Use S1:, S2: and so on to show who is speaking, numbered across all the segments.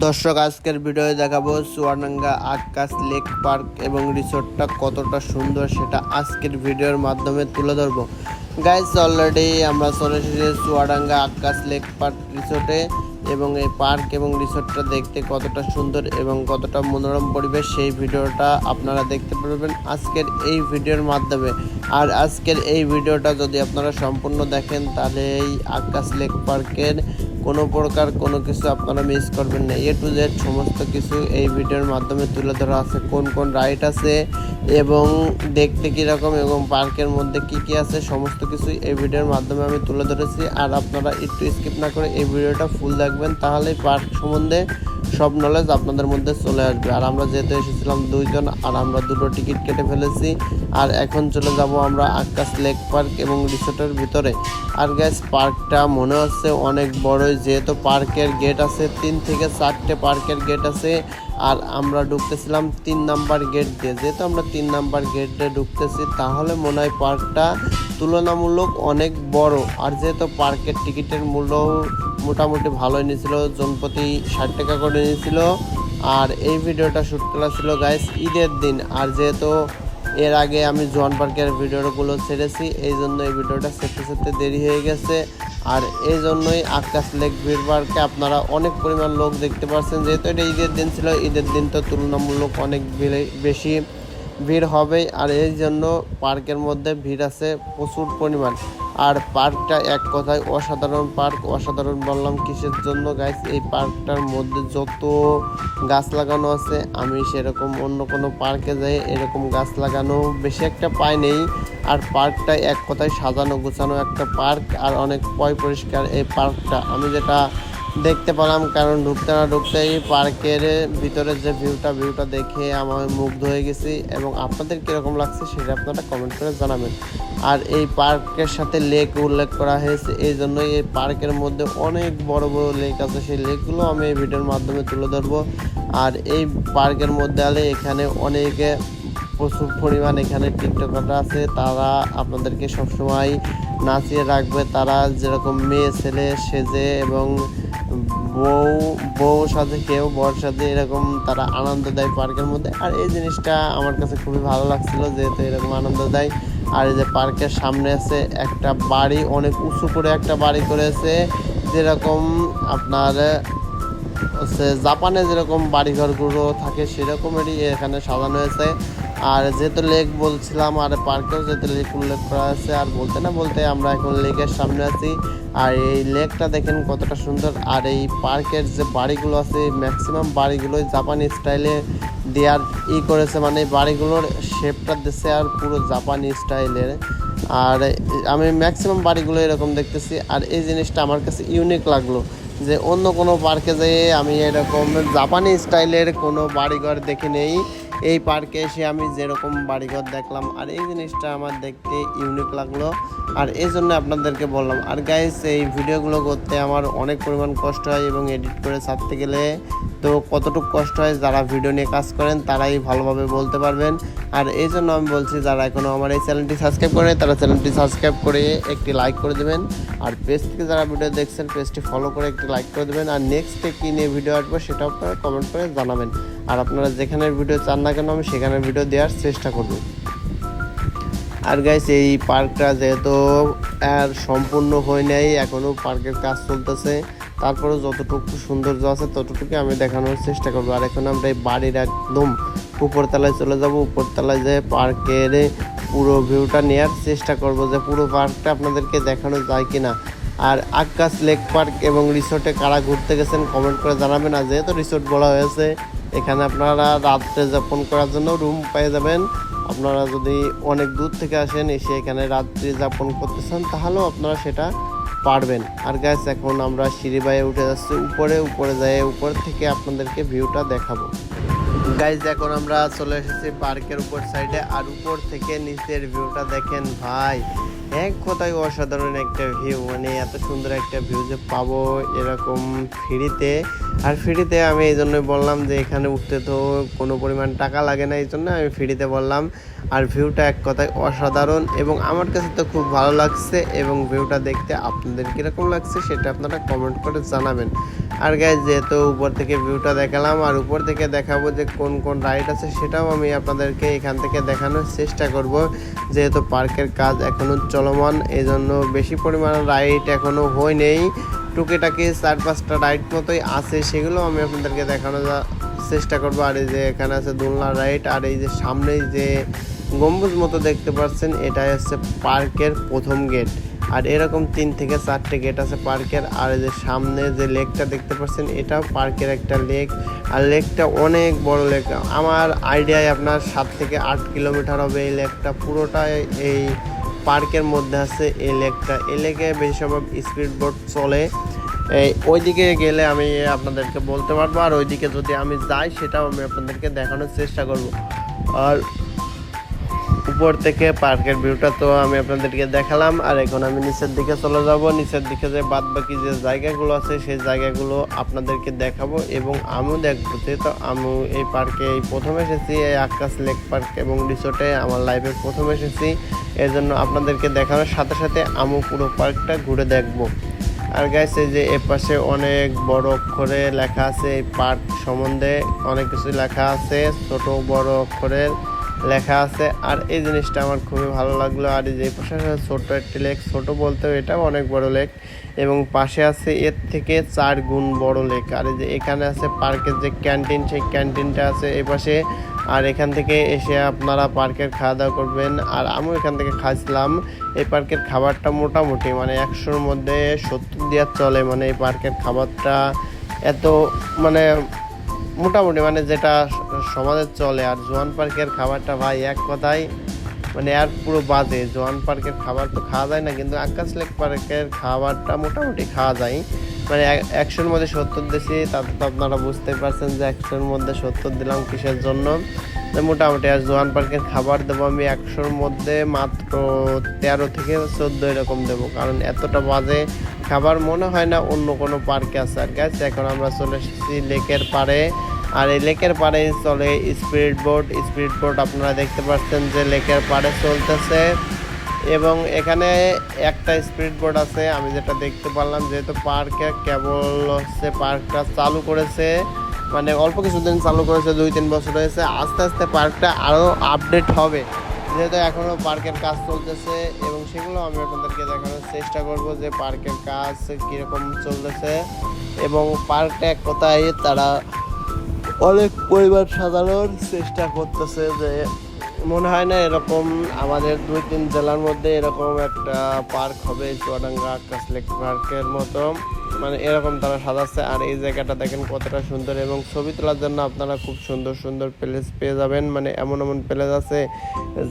S1: দর্শক আজকের ভিডিওতে দেখাবো চুয়াডাঙ্গা আকাশ লেক পার্ক এবং রিসোর্টটা কতটা সুন্দর সেটা আজকের ভিডিওর মাধ্যমে তুলে ধরবো। গাইস অলরেডি আমরা চলে এসেছি চুয়াডাঙ্গা আকাশ লেক পার্ক রিসোর্টে এবং এই পার্ক এবং রিসোর্টটা দেখতে কতটা সুন্দর এবং কতটা মনোরম পরিবেশ সেই ভিডিওটা আপনারা দেখতে পারবেন আজকের এই ভিডিওর মাধ্যমে। আর আজকের এই ভিডিওটা যদি আপনারা সম্পূর্ণ দেখেন তাহলে এই আকাশ লেক পার্কের কোনো প্রকার কোনো কিছু আপনারা মিস করবেন না। এ টু জেড সমস্ত কিছু এই ভিডিওর মাধ্যমে তুলে ধরা আছে, কোন কোন রাইড আছে এবং দেখতে কীরকম এবং পার্কের মধ্যে কি কি আছে সমস্ত কিছু এই ভিডিওর মাধ্যমে আমি তুলে ধরেছি। আর আপনারা একটু স্কিপ না করে এই ভিডিওটা ফুল দেখবেন, তাহলেই পার্ক সম্বন্ধে সব নলেজ আপনাদের মধ্যে চলে আসবে। আর আমরা যেহেতু এসেছিলাম দুইজন, আর আমরা দুটো টিকিট কেটে ফেলেছি, আর এখন চলে যাব আমরা আকাশ লেক পার্ক এবং রিসোর্টের ভিতরে। আর গ্যাস পার্কটা মনে হচ্ছে অনেক বড়ই, যেহেতু পার্কের গেট আছে 3 থেকে 4টে পার্কের গেট আছে। আর আমরা ঢুকতেছিলাম 3 নাম্বার গেট দিয়ে, যেহেতু আমরা 3 নাম্বার গেট দিয়ে ঢুকতেছি তাহলে মনে হয় পার্কটা তুলনামূলক অনেক বড়। আর যেহেতু পার্কের টিকিটের মূল্য মোটামুটি ভালোই নিয়েছিল, জনপ্রতি 60 টাকা করে নিয়েছিল। আর এই ভিডিওটা শ্যুট করা ছিল গাইস ঈদের দিন, আর যেহেতু এর আগে আমি জোয়ান পার্কের ভিডিওগুলো ছেড়েছি এই জন্য এই ভিডিওটা ছেড়তে দেরি হয়ে গেছে। আর এই জন্যই আকাশ লেক ভিড় পার্কে আপনারা অনেক পরিমাণ লোক দেখতে পাচ্ছেন, যেহেতু এটা ঈদের দিন ছিল, ঈদের দিন তো তুলনামূলক অনেক বেশি ভিড় হবেই। আর এই জন্য পার্কের মধ্যে ভিড় আছে প্রচুর পরিমাণ। আর পার্কটা এক কথায় অসাধারণ পার্ক। অসাধারণ বললাম কিসের জন্য গাইস, এই পার্কটার মধ্যে যত গাছ লাগানো আছে আমি সেরকম অন্য কোনো পার্কে যাই এরকম গাছ লাগানো বেশি একটা পাই নেই। আর পার্কটা এক কথায় সাজানো গোছানো একটা পার্ক, আর অনেক পরিষ্কার এই পার্কটা আমি যেটা দেখতে পেলাম। কারণ ঢুকতে না ঢুকতেই পার্কের ভিতরে যে ভিউটা দেখে আমার মুগ্ধ হয়ে গেছি। এবং আপনাদের কীরকম লাগছে সেটা আপনারা কমেন্ট করে জানাবেন। আর এই পার্কের সাথে লেক উল্লেখ করা হয়েছে, এই জন্যই এই পার্কের মধ্যে অনেক বড় বড় লেক আছে, সেই লেকগুলো আমি এই ভিডিওর মাধ্যমে তুলে ধরবো। আর এই পার্কের মধ্যে আলে এখানে অনেকে প্রচুর পরিমাণ এখানে টিকটকাররা আছে, তারা আপনাদেরকে সবসময় নাচিয়ে রাখবে। তারা যেরকম মেয়ে ছেলে সেজে এবং বউ সাথে কেউ বর সাথে এরকম তারা আনন্দ দেয় পার্কের মধ্যে। আর এই জিনিসটা আমার কাছে খুবই ভালো লাগছিল, যেহেতু এরকম আনন্দ দেয়। আর এই যে পার্কের সামনে আছে একটা বাড়ি, অনেক উঁচু করে একটা বাড়ি করেছে, যেরকম আপনার হচ্ছে জাপানে যেরকম বাড়িঘরগুলো থাকে সেরকমেরই এখানে সাজানো হয়েছে। আর যেহেতু লেক বলছিলাম, আর পার্কেও যেহেতু লেক উল্লেখ করা আছে, আর বলতে না বলতে আমরা এখন লেকের সামনে আছি। আর এই লেকটা দেখেন কতটা সুন্দর। আর এই পার্কের যে বাড়িগুলো আছে ম্যাক্সিমাম বাড়িগুলোই জাপানি স্টাইলে দেওয়ার করেছে, মানে বাড়িগুলোর শেপটা দিচ্ছে আর পুরো জাপানি স্টাইলের। আর আমি ম্যাক্সিমাম বাড়িগুলো এরকম দেখতেছি। আর এই জিনিসটা আমার কাছে ইউনিক লাগলো, যে অন্য কোনো পার্কে যেয়ে আমি এরকম জাপানি স্টাইলের কোনো বাড়িঘর দেখি নেই, এই পার্কে এসে আমি যেরকম বাড়িঘর দেখলাম। আর এই জিনিসটা আমার দেখতে ইউনিক লাগলো, আর এই জন্য আপনাদেরকে বললাম। আর গাইস এই ভিডিওগুলো করতে আমার অনেক পরিমাণ কষ্ট হয় এবং এডিট করে ছাড়তে গেলে তো কতটুকু কষ্ট হয় যারা ভিডিও নিয়ে কাজ করেন তারাই ভালোভাবে বলতে পারবেন। আর এই জন্য আমি বলছি যারা এখনও আমার এই চ্যানেলটি সাবস্ক্রাইব করে তারা চ্যানেলটি সাবস্ক্রাইব করে একটি লাইক করে দেবেন। আর পেজ থেকে যারা ভিডিও দেখছেন পেজটি ফলো করে একটি লাইক করে দেবেন। আর নেক্সটে কী নিয়ে ভিডিও আসবে সেটাও আপনারা কমেন্ট করে জানাবেন। আর আপনারা যেখানে ভিডিও চান না কেন আমি সেখানে ভিডিও দেওয়ার চেষ্টা করব। আর গাইস এই পার্কটা যেহেতু আর সম্পূর্ণ হয় নাই, এখনও পার্কের কাজ চলতেছে, তারপরে যতটুকু সৌন্দর্য আছে ততটুকু আমি দেখানোর চেষ্টা করবো। আর এখন আমরা এই বাড়ির একদম উপরতলায় চলে যাব, উপরতলায় যে পার্কের পুরো ভিউটা নেওয়ার চেষ্টা করব, যে পুরো পার্কটা আপনাদেরকে দেখানো যায় কি না। আর আকাশ লেক পার্ক এবং রিসোর্টে কারা ঘুরতে গেছেন কমেন্ট করে জানাবেন। আর যেহেতু রিসোর্ট বলা হয়েছে এখানে আপনারা রাত্রে যাপন করার জন্য রুম পেয়ে যাবেন। আপনারা যদি অনেক দূর থেকে আসেন এসে এখানে রাত্রি যাপন করতে চান তাহলেও আপনারা সেটা পারবেন। আর গাইস এখন আমরা সিঁড়ি বাইয়ে উঠে যাচ্ছি উপরে যাই, উপর থেকে আপনাদেরকে ভিউটা দেখাবো। গাইস এখন আমরা চলে এসেছি পার্কের উপর সাইডে, আর উপর থেকে নিচের ভিউটা দেখেন ভাই, এক কথায় অসাধারণ একটা ভিউ। মানে এত সুন্দর একটা ভিউ যে পাবো এরকম ফ্রিতে। আর ফ্রিতে আমি এই জন্যই বললাম যে এখানে উঠতে তো কোনো পরিমাণ টাকা লাগে না, এই জন্য আমি ফ্রিতে বললাম। আর ভিউটা এক কথায় অসাধারণ এবং আমার কাছে তো খুব ভালো লাগছে। এবং ভিউটা দেখতে আপনাদের কীরকম লাগছে সেটা আপনারা কমেন্ট করে জানাবেন। আর গাইস যেহেতু উপর থেকে ভিউটা দেখালাম আর উপর থেকে দেখাবো যে কোন কোন রাইড আছে সেটাও আমি আপনাদেরকে এখান থেকে দেখানোর চেষ্টা করব। যেহেতু পার্কের কাজ এখনও চলমান, এই জন্য বেশি পরিমাণ রাইড এখনও হয় নেই, টুকিটাকি 4-5টা রাইড মতোই আছে, সেগুলো আমি আপনাদেরকে দেখানোর চেষ্টা করব। আর এই যে এখানে আছে দোলনা রাইড, আর এই যে সামনে যে গম্বুজ মতো দেখতে পাচ্ছেন এটাই হচ্ছে পার্কের প্রথম গেট। আর এরকম 3 থেকে 4টে গেট আছে পার্কের। আর এই যে সামনে যে লেকটা দেখতে পাচ্ছেন এটাও পার্কের একটা লেক, আর লেকটা অনেক বড় লেক। আমার আইডিয়ায় আপনার 7 থেকে 8 কিলোমিটার হবে এই লেকটা, পুরোটাই এই পার্কের মধ্যে আছে এই লেকটা। এই লেকে বেশি সময় স্পিড বোট চলে, ওইদিকে গেলে আমি আপনাদেরকে বলতে পারবো, আর ওইদিকে যদি আমি যাই সেটাও আমি আপনাদেরকে দেখানোর চেষ্টা করব। আর উপর থেকে পার্কের ভিউটা তো আমি আপনাদেরকে দেখালাম, আর এখন আমি নিচের দিকে চলে যাব। নিচের দিকে যে বাদ বাকি যে জায়গাগুলো আছে সেই জায়গাগুলো আপনাদেরকে দেখাবো এবং আমিও দেখবো। যেহেতু আমি এই পার্কে এই প্রথম এসেছি, এই আকাশ লেক পার্ক এবং রিসোর্টে আমার লাইফে প্রথম এসেছি, এর জন্য আপনাদেরকে দেখানোর সাথে সাথে আমি পুরো পার্কটা ঘুরে দেখবো। আর গাইস এই যে এপাশে অনেক বড় অক্ষরে লেখা আছে এই পার্ক সম্বন্ধে, অনেক কিছু লেখা আছে, ছোট বড় অক্ষরে লেখা আছে। আর এই জিনিসটা আমার খুবই ভালো লাগলো। আর এই যে পাশে ছোট একটি লেক, ছোট বলতেও এটাও অনেক বড় লেক, এবং পাশে আছে এর থেকে 4 গুণ বড় লেক। আর এই যে এখানে আছে পার্কের যে ক্যান্টিন, সেই ক্যান্টিনটা আছে এই পাশে। আর এখান থেকে এসে আপনারা পার্কের খাওয়া দাওয়া করবেন। আর আমিও এখান থেকে খাচ্ছিলাম। এই পার্কের খাবারটা মোটামুটি মানে 100-র মধ্যে 70 দিয়ে চলে, মানে এই পার্কের খাবারটা এত মানে মোটামুটি মানে যেটা সমাজে চলে। আর জোয়ান পার্কের খাবারটা ভাই এক কথায় মানে আর পুরো বাজে। জোয়ান পার্কের খাবার তো খাওয়া যায় না, কিন্তু আকাশ লেক পার্কের খাবারটা মোটামুটি খাওয়া যায়। মানে 100-র মধ্যে 70 দিয়েছি, তাতে তো আপনারা বুঝতেই পারছেন যে 100-র মধ্যে 70 দিলাম কিসের জন্য। মোটামুটি আর জোয়ান পার্কের খাবার দেবো আমি 100-র মধ্যে মাত্র 13 থেকে 14 এরকম দেবো, কারণ এতটা বাজে খাবার মনে হয় না অন্য কোনো পার্কে আছে। আর গাইস এখন আমরা চলে এসেছি লেকের পাড়ে, আর এই লেকের পাড়ে চলে স্পিড বোট আপনারা দেখতে পাচ্ছেন যে লেকের পাড়ে চলতেছে। এবং এখানে একটা স্পিড বোট আছে আমি যেটা দেখতে পারলাম, যেহেতু পার্কে কেবল হচ্ছে পার্কটা চালু করেছে, মানে অল্প কিছুদিন চালু করেছে, 2-3 বছর হয়েছে। আস্তে আস্তে পার্কটা আরও আপডেট হবে, যেহেতু এখনও পার্কের কাজ চলতেছে, এবং সেগুলো আমি আপনাদেরকে দেখানোর চেষ্টা করব যে পার্কের কাজ কীরকম চলতেছে। এবং পার্কটা এক কথায় তারা অনেক পরিবার সাজানোর চেষ্টা করতেছে, যে মনে হয় না এরকম আমাদের 2-3 জেলার মধ্যে এরকম একটা পার্ক হবে চুয়াডাঙ্গা আকাশ লেক পার্কের মতো, মানে এরকম তারা সাজাচ্ছে। আর এই জায়গাটা দেখেন কতটা সুন্দর, এবং ছবি তোলার জন্য আপনারা খুব সুন্দর সুন্দর প্লেস পেয়ে যাবেন। মানে এমন এমন প্লেস আছে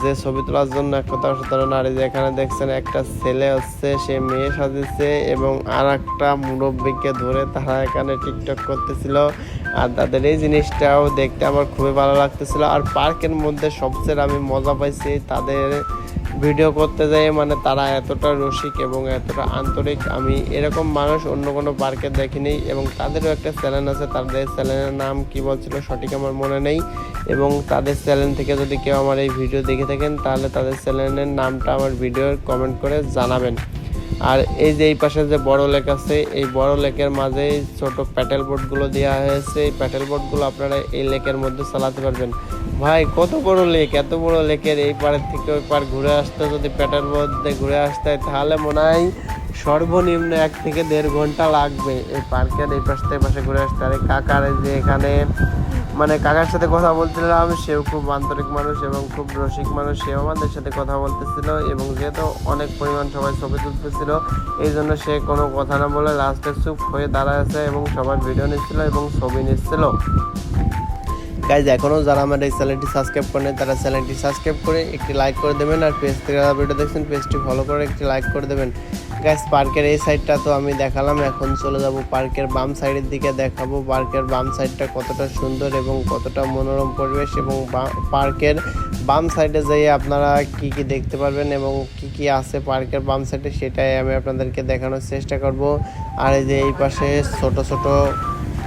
S1: যে ছবি তোলার জন্য এক কথা অসাধারণ। আর এই যে এখানে দেখছেন একটা ছেলে হচ্ছে সে মেয়ে সাজিয়েছে, এবং আর একটা মুরব্বীকে ধরে তারা এখানে টিকটক করতেছিল। আর তাদের এই জিনিসটাও দেখতে আমার খুবই ভালো লাগতেছিল। আর পার্কের মধ্যে সবচেয়ে আমি মজা পাইছি তাদের ভিডিও করতে যাই, মানে তারা এতটা রসিক এবং এতটা আন্তরিক, আমি এরকম মানুষ অন্য কোনো পার্কে দেখিনি। এবং তাদেরও একটা চ্যানেল আছে, তাদের চ্যানেলের নাম কি বলছিল সঠিক আমার মনে নেই। এবং তাদের চ্যানেল থেকে যদি কেউ আমার এই ভিডিও দেখে থাকেন তাহলে তাদের চ্যানেলের নামটা আমার ভিডিওর কমেন্ট করে জানাবেন। আর এই যে এই পাশে যে বড় লেক আছে, এই বড় লেকের মাঝে ছোট প্যাডেল বোটগুলো দেওয়া হয়েছে। এই প্যাডেল বোটগুলো আপনারা এই লেকের মধ্যে চালাতে পারবেন। ভাই কত বড় লেক, এত বড় লেকের এই পাড়ের থেকে ওই পার ঘুরে আসতে, যদি প্যাডেল বোট দিয়ে ঘুরে আসতে হয় তাহলে মনে হয় সর্বনিম্ন 1 থেকে 1.5 ঘন্টা লাগবে এই পার্কের এই পাশ থেকে পাশে ঘুরে আসতে। আর এই কাকার যে এখানে মানে কাকার সাথে কথা বলছিলাম, সেও খুব আন্তরিক মানুষ এবং খুব রসিক মানুষ, সেও আমাদের সাথে কথা বলতেছিল। এবং যেহেতু অনেক পরিমাণ সবাই ছবি তুলতেছিল, এই জন্য সে কোনো কথা না বলে লাস্টে চুপ হয়ে দাঁড়ায় আছে এবং সবাই ভিডিও নিচ্ছিল এবং ছবি নিচ্ছিল। গাইজ এখনও যারা আমার এই চ্যানেলটি সাবস্ক্রাইব করেন তারা চ্যানেলটি সাবস্ক্রাইব করে একটি লাইক করে দেবেন, আর পেজ থেকে যারা ভিডিও দেখছেন পেজটি ফলো করে একটি লাইক করে দেবেন। গাইজ পার্কের এই সাইডটা তো আমি দেখালাম, এখন চলে যাব পার্কের বাম সাইডের দিকে, দেখাবো পার্কের বাম সাইডটা কতটা সুন্দর এবং কতটা মনোরম পরিবেশ। এবং পার্কের বাম সাইডে যেয়ে আপনারা কি কি দেখতে পারবেন এবং কি কি আছে পার্কের বাম সাইডে সেটাই আমি আপনাদেরকে দেখানোর চেষ্টা করব। আর এই যে এই পাশে ছোট ছোট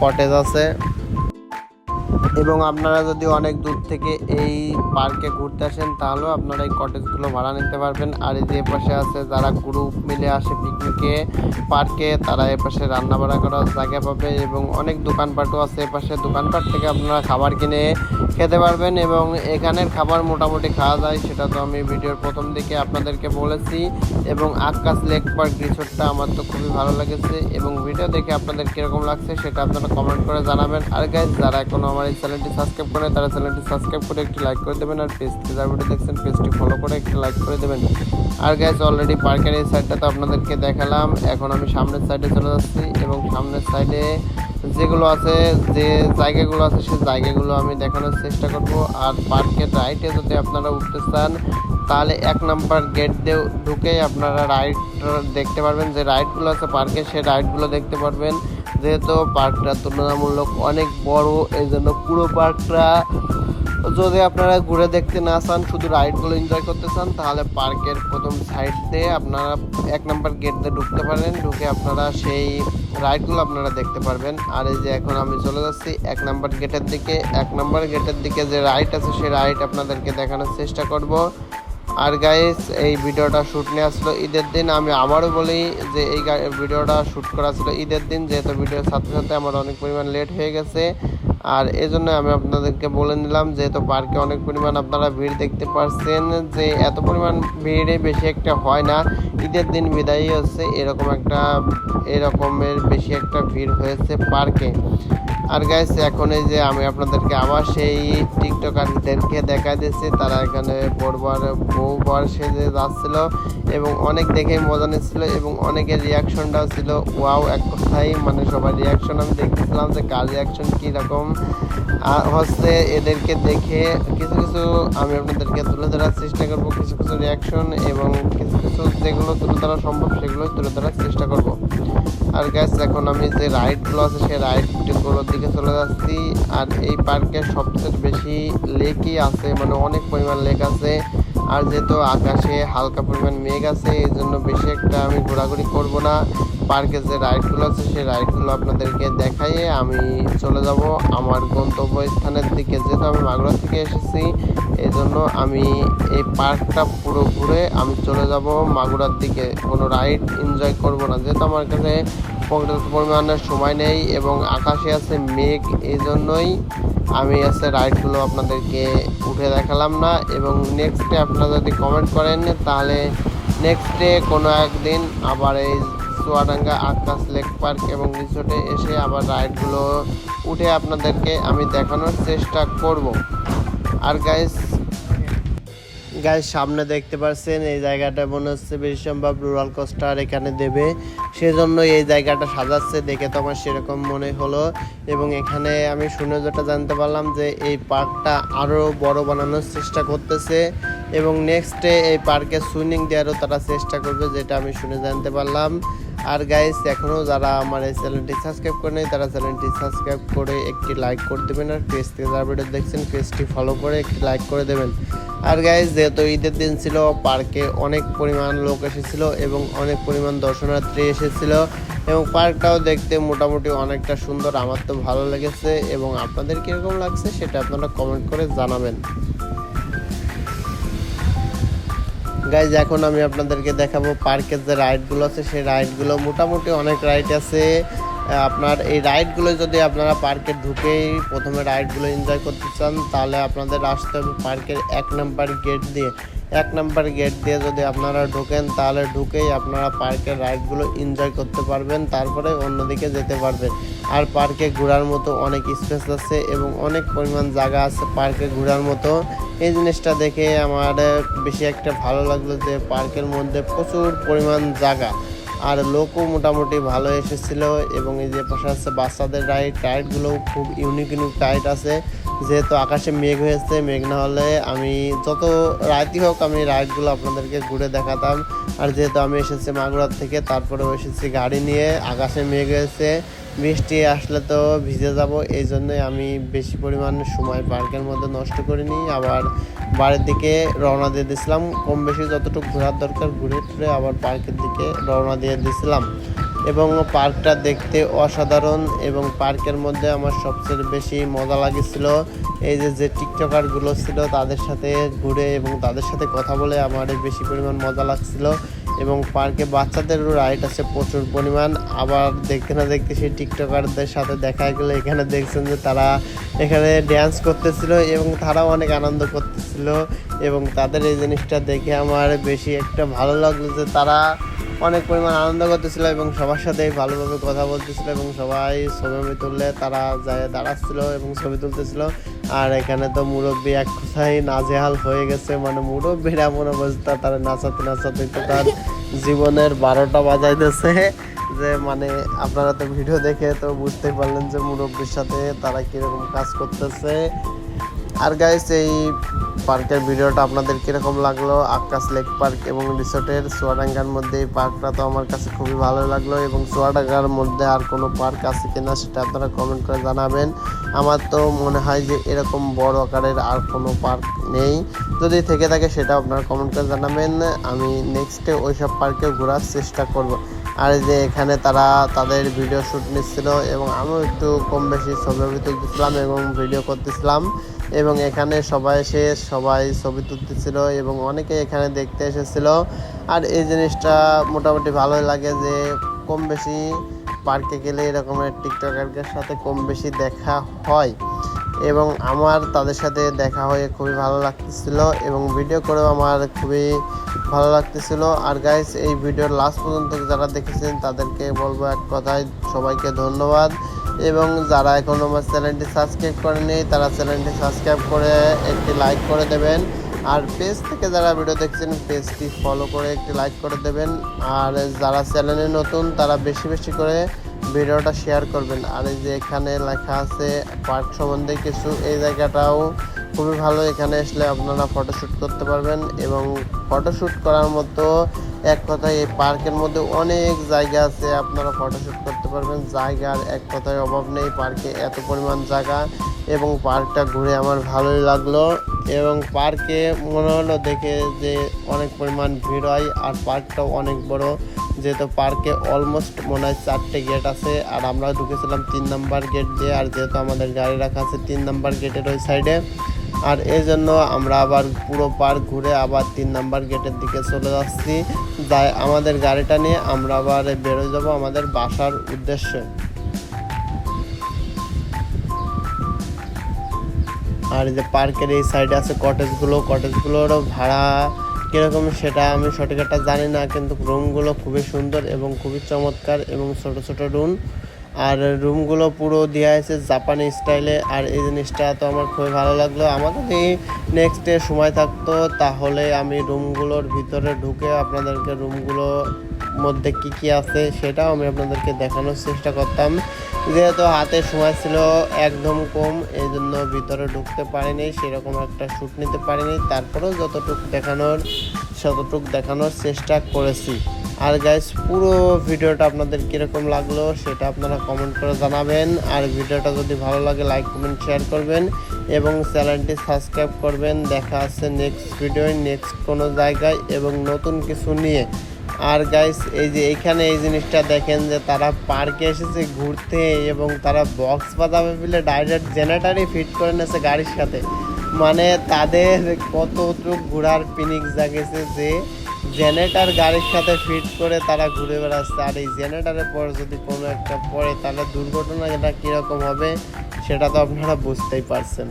S1: কটেজ আছে, এবং আপনারা যদি অনেক দূর থেকে এই পার্কে ঘুরতে আসেন তাহলেও আপনারা এই কটেজগুলো ভাড়া নিতে পারবেন। আর এই যে পাশে আছে যারা গ্রুপ মিলে আসে পিকনিকে পার্কে, তারা এ পাশে রান্না বান্না করার জায়গা পাবে এবং অনেক দোকানপাটও আছে। এ পাশে দোকানপাট থেকে আপনারা খাবার কিনে খেতে পারবেন এবং এখানের খাবার মোটামুটি খাওয়া যায়, সেটা তো আমি ভিডিওর প্রথম দিকে আপনাদেরকে বলেছি। এবং আকাশ লেক পার্ক রিসোর্টটা আমার তো খুবই ভালো লেগেছে এবং ভিডিও দেখে আপনাদের কীরকম লাগছে সেটা আপনারা কমেন্ট করে জানাবেন। আর গাইজ যারা এখনও আমার এই চ্যানেলটি সাবস্ক্রাইব করে তারা চ্যানেলটি সাবস্ক্রাইব করে একটি লাইক করে দেবেন, আর পেজটি যারা ভিডিও দেখছেন পেজটি ফলো করে একটি লাইক করে দেবেন। আর গাইজ অলরেডি পার্কের এই সাইডটা তো আপনাদেরকে দেখালাম, এখন আমি সামনের সাইডে চলে যাচ্ছি এবং সামনের সাইডে যেগুলো আছে, যে জায়গাগুলো আছে সেই জায়গাগুলো আমি দেখানোর চেষ্টা করব। আর পার্কের রাইটে যদি আপনারা উঠতে চান তাহলে 1 নম্বর গেট দিয়ে ঢুকেই আপনারা রাইড দেখতে পারবেন, যে রাইডগুলো আছে পার্কে সেই রাইডগুলো দেখতে পারবেন। যেহেতু পার্কটা তুলনামূলক অনেক বড়, এই জন্য পুরো পার্কটা যদি আপনারা ঘুরে দেখতে না চান, শুধু রাইডগুলো এনজয় করতে চান, তাহলে পার্কের প্রথম সাইড দিয়ে আপনারা 1 নম্বর গেট দিয়ে ঢুকতে পারেন, ঢুকে আপনারা সেই রাইডগুলো আপনারা দেখতে পারবেন। আর এই যে এখন আমি চলে যাচ্ছি 1 নম্বর গেটের দিকে। 1 নম্বর গেটের দিকে যে রাইড আছে সেই রাইড আপনাদেরকে দেখানোর চেষ্টা করব। আর গাইস এই ভিডিওটা শ্যুট নিয়ে আসলো ঈদের দিন। আমি আবারও বলি যে এই ভিডিওটা শ্যুট করা ছিল ঈদের দিন, যেহেতু ভিডিওর সাথে সাথে আমার অনেক পরিমাণ লেট হয়ে গেছে। আর এই জন্য আমি আপনাদেরকে বলে নিলাম, যেহেতু পার্কে অনেক পরিমাণ আপনারা ভিড় দেখতে পাচ্ছেন, যে এত পরিমাণ ভিড়ে বেশি একটা হয় না, ঈদের দিন বিদায়ী হচ্ছে এরকমের বেশি একটা ভিড় হয়েছে পার্কে। আর গাইস এখন এই যে আমি আপনাদেরকে আবার সেই টিকটকারদেরকে দেখা দিচ্ছি, তারা এখানে বউবার সেজে যাচ্ছিল এবং অনেক দেখে মজা নিচ্ছিল এবং অনেকের রিয়াকশনটাও ছিল ওয়াও এক কথাই, মানে সবার রিয়াকশন আমি দেখতেছিলাম যে কার রিয়াকশন কীরকম হচ্ছে। এদেরকে দেখে কিছু কিছু আমি আপনাদেরকে তুলে ধরার চেষ্টা করব, কিছু কিছু রিয়াকশন এবং কিছু কিছু যেগুলো তুলে ধরা সম্ভব সেগুলোই তুলে ধরার চেষ্টা করব। আর গাইস এখন আমি যে রাইডগুলো আছে সেই রাইডগুলোর দিকে চলে যাচ্ছি। আর এই পার্কে সবচেয়ে বেশি লেকই আছে, মানে অনেক পরিমাণ লেক আছে। আর যেহেতু আকাশে হালকা পরিমাণ মেঘ আছে, এই জন্য বেশি একটা আমি ঘোরাঘুরি করব না। পার্কে যে রাইডগুলো আছে সেই রাইডগুলো আপনাদেরকে দেখাইয়ে আমি চলে যাব আমার গন্তব্যস্থানের দিকে। যেহেতু আমি মাগুরা থেকে এসেছি, এই জন্য আমি এই পার্কটা পুরো ঘুরে আমি চলে যাব মাগুরার দিকে, কোনো রাইড এনজয় করব না, যেহেতু আমার কাছে পর্যাপ্ত পরিমাণের সময় নেই এবং আকাশে আছে মেঘ, এই জন্যই আমি রাইডগুলো আপনাদেরকে উঠে দেখালাম না। এবং নেক্সটে আপনারা যদি কমেন্ট করেন তাহলে নেক্সটে কোনো একদিন আবার এই চুয়াডাঙ্গা আকাশ লেক পার্ক এবং রিসোর্টে এসে আবার রাইডগুলো উঠে আপনাদেরকে আমি দেখানোর চেষ্টা করব। আর গাইস সামনে দেখতে পাচ্ছেন এই জায়গাটা মনে হচ্ছে বেশি সম্ভব রুরাল কোস্টার এখানে দেবে, সেজন্য এই জায়গাটা সাজাচ্ছে, দেখে তো আমার সেরকম মনে হলো। এবং এখানে আমি শুনে যেটা জানতে পারলাম যে এই পার্কটা আরও বড় বানানোর চেষ্টা করতেছে এবং নেক্সটে এই পার্কে সুইমিং দেওয়ারও তারা চেষ্টা করবে, যেটা আমি শুনে জানতে পারলাম। আর গাইস এখনও যারা আমার এই চ্যানেলটি সাবস্ক্রাইব করে নেই তারা চ্যানেলটি সাবস্ক্রাইব করে একটি লাইক করে দেবেন, আর পেজ থেকে যারা ভিডিও দেখছেন পেজটি ফলো করে একটি লাইক করে দেবেন। আর গাইস যেহেতু ঈদের দিন ছিল, পার্কে অনেক পরিমাণ লোক এসেছিল এবং অনেক পরিমাণ দর্শনার্থী এসেছিল এবং পার্কটাও দেখতে মোটামুটি অনেকটা সুন্দর, আমার তো ভালো লেগেছে। এবং আপনাদের কীরকম লাগছে সেটা আপনারা কমেন্ট করে জানাবেন। গাইজ এখন আমি আপনাদেরকে দেখাবো পার্কের যে রাইডগুলো আছে সেই রাইডগুলো, মোটামুটি অনেক রাইড আছে আপনার। এই রাইডগুলো যদি আপনারা পার্কে ঢুকেই প্রথমে রাইডগুলো এনজয় করতে চান তাহলে আপনাদের আসতে হবে পার্কের 1 নম্বর গেট দিয়ে। 1 নম্বর গেট দিয়ে যদি আপনারা ঢোকেন তাহলে ঢুকেই আপনারা পার্কের রাইডগুলো এনজয় করতে পারবেন, তারপরে অন্যদিকে যেতে পারবেন। আর পার্কে ঘোরার মতো অনেক স্পেস আছে এবং অনেক পরিমাণ জায়গা আছে পার্কে ঘোরার মতো। এই জিনিসটা দেখে আমার বেশি একটা ভালো লাগলো যে পার্কের মধ্যে প্রচুর পরিমাণ জায়গা আর লোকও মোটামুটি ভালো এসেছিল। এবং এই যে পাশে আছে বাচ্চাদের রাইডগুলোও খুব ইউনিক রাইড আছে। যেহেতু আকাশে মেঘ হয়েছে, মেঘ না হলে আমি যত রাতই হোক আমি রাইডগুলো আপনাদেরকে ঘুরে দেখাতাম। আর যেহেতু আমি এসেছি মাগুরার থেকে, তারপরেও এসেছি গাড়ি নিয়ে, আকাশে মেঘ হয়েছে, বৃষ্টি আসলে তো ভিজে যাব, এই জন্যই আমি বেশি পরিমাণ সময় পার্কের মধ্যে নষ্ট করিনি। আবার বাড়ির দিকে রওনা দিয়ে দিয়েছিলাম, কম বেশি যতটুকু ঘোরার দরকার ঘুরে টুরে আবার পার্কের দিকে রওনা দিয়ে দিয়েছিলাম। এবং পার্কটা দেখতে অসাধারণ। এবং পার্কের মধ্যে আমার সবচেয়ে বেশি মজা লাগছিল এই যে টিকটকারগুলো ছিল তাদের সাথে ঘুরে এবং তাদের সাথে কথা বলে আমার বেশি পরিমাণ মজা লাগছিল। এবং পার্কে বাচ্চাদেরও রাইড আছে প্রচুর পরিমাণ। আবার দেখতে না দেখতে সেই টিকটকারদের সাথে দেখা গেলো, এখানে দেখছেন যে তারা এখানে ড্যান্স করতেছিল এবং তারাও অনেক আনন্দ করতেছিল। এবং তাদের এই জিনিসটা দেখে আমার বেশি একটা ভালো লাগলো যে তারা অনেক পরিমাণ আনন্দ করতেছিল এবং সবার সাথে ভালোভাবে কথা বলতেছিল এবং সবাই ছবি তুললে তারা যায় দাঁড়াচ্ছিল এবং ছবি তুলতেছিল। আর এখানে তো মুরব্বী এক কথায় নাজেহাল হয়ে গেছে, মানে মুরব্বীর এমন অবস্থা, তারা নাচাতে নাচাতে তো তার জীবনের 12টা বাজাইতেছে। যে মানে আপনারা তো ভিডিও দেখে তো বুঝতেই পারলেন যে মুরব্বীর সাথে তারা কীরকম কাজ করতেছে। আর গাইস, এই পার্কের ভিডিওটা আপনাদের কীরকম লাগলো? আক্কাস লেক পার্ক এবং রিসোর্টের চুয়াডাঙ্গার মধ্যে এই পার্কটা তো আমার কাছে খুবই ভালো লাগলো। এবং চুয়াডাঙ্গার মধ্যে আর কোনো পার্ক আছে কিনা সেটা আপনারা কমেন্ট করে জানাবেন। আমার তো মনে হয় যে এরকম বড় আকারের আর কোনো পার্ক নেই, যদি থেকে থাকে সেটা আপনারা কমেন্ট করে জানাবেন। আমি নেক্সটে ওইসব পার্কে ঘোরার চেষ্টা করব। আর যে এখানে তারা তাদের ভিডিও শ্যুট নিচ্ছিল এবং আমিও একটু কম বেশি ছবি তুলতেছিলাম এবং ভিডিও করতেছিলাম। এবং এখানে সবাই ছবি তুলতেছিল এবং অনেকে এখানে দেখতে এসেছিল। আর এই জিনিসটা মোটামুটি ভালোই লাগে যে কম বেশি পার্কে গেলে এরকমের টিকটকারদের সাথে কম বেশি দেখা হয় এবং আমার তাদের সাথে দেখা হয়ে খুবই ভালো লাগতেছিল এবং ভিডিও করেও আমার খুবই ভালো লাগতেছিল। আর গাইস, এই ভিডিওর লাস্ট পর্যন্ত যারা দেখেছেন তাদেরকে বলবো এক কথায় সবাইকে ধন্যবাদ। এবং যারা এখনও আমার চ্যানেলটি সাবস্ক্রাইব করেনি তারা চ্যানেলটি সাবস্ক্রাইব করে একটি লাইক করে দেবেন। আর পেজ থেকে যারা ভিডিও দেখছেন পেজটি ফলো করে একটি লাইক করে দেবেন। আর যারা চ্যানেলে নতুন তারা বেশি বেশি করে ভিডিওটা শেয়ার করবেন। আর এই যে এখানে লেখা আছে পার্ক সম্বন্ধে কিছু, এই জায়গাটাও খুবই ভালো। এখানে আসলে আপনারা ফটোশ্যুট করতে পারবেন এবং ফটোশ্যুট করার মতো এক কথায় এই পার্কের মধ্যে অনেক জায়গা আছে, আপনারা ফটোশ্যুট করতে পারবেন। জায়গার এক কথায় অভাব নেই, পার্কে এত পরিমাণ জায়গা। এবং পার্কটা ঘুরে আমার ভালোই লাগলো এবং পার্কে মনে হলো দেখে যে অনেক পরিমাণ ভিড় হয়। আর পার্কটাও অনেক বড়, যেহেতু পার্কে অলমোস্ট মনে হয় 4টে গেট আছে। আর আমরা ঢুকেছিলাম 3 নাম্বার গেট দিয়ে, আর যেহেতু আমাদের গাড়ি রাখা আছে 3 নাম্বার গেটের ওই সাইডে, আর এই জন্য আমরা আবার পুরো পার্ক ঘুরে আবার 3 নাম্বার গেটের দিকে চলে যাচ্ছি। যাই আমাদের গাড়িটা নিয়ে আমরা আবার বেরোয় যাব আমাদের বাসার উদ্দেশ্যে। আর এই যে পার্কের এই সাইডে আছে কটেজগুলোর ভাড়া কীরকম সেটা আমি সঠিক একটা জানি না, কিন্তু রুমগুলো খুবই সুন্দর এবং খুবই চমৎকার এবং ছোট ছোট রুম। আর রুমগুলো পুরো দেওয়া হয়েছে জাপানি স্টাইলে। আর এই জিনিসটা তো আমার খুবই ভালো লাগলো। আমার যদি নেক্সট ডে সময় থাকতো তাহলে আমি রুমগুলোর ভিতরে ঢুকে আপনাদেরকে রুমগুলোর মধ্যে কি আছে সেটাও আমি আপনাদেরকে দেখানোর চেষ্টা করতাম। যেহেতু হাতে সময় ছিল একদম কম, এই জন্য ভিতরে ঢুকতে পারিনি, সেরকম একটা শ্যুট নিতে পারিনি। তারপরেও যতটুকু দেখানোর চেষ্টা করেছি। আর গাইস, পুরো ভিডিওটা আপনাদের কীরকম লাগলো সেটা আপনারা কমেন্ট করে জানাবেন। আর ভিডিওটা যদি ভালো লাগে লাইক কমেন্ট শেয়ার করবেন এবং চ্যানেলটি সাবস্ক্রাইব করবেন। দেখা আছে নেক্সট ভিডিও নেক্সট কোনো জায়গায় এবং নতুন কিছু নিয়ে। আর গাইস, এই যে এইখানে এই জিনিসটা দেখেন যে তারা পার্কে এসেছে ঘুরতে এবং তারা বক্স বাজাবে বলে ডাইরেক্ট জেনারেটারই ফিট করে নিয়েছে গাড়ির সাথে। মানে তাদের কতটুকু ঘোরার পিনিক জাগেছে যে জেনারেটার গাড়ির সাথে ফিট করে তারা ঘুরে বেড়াচ্ছে। আর এই জেনারেটারের পর যদি কোনো একটা পড়ে তাহলে দুর্ঘটনা এটা কীরকম হবে সেটা তো আপনারা বুঝতেই পারছেন।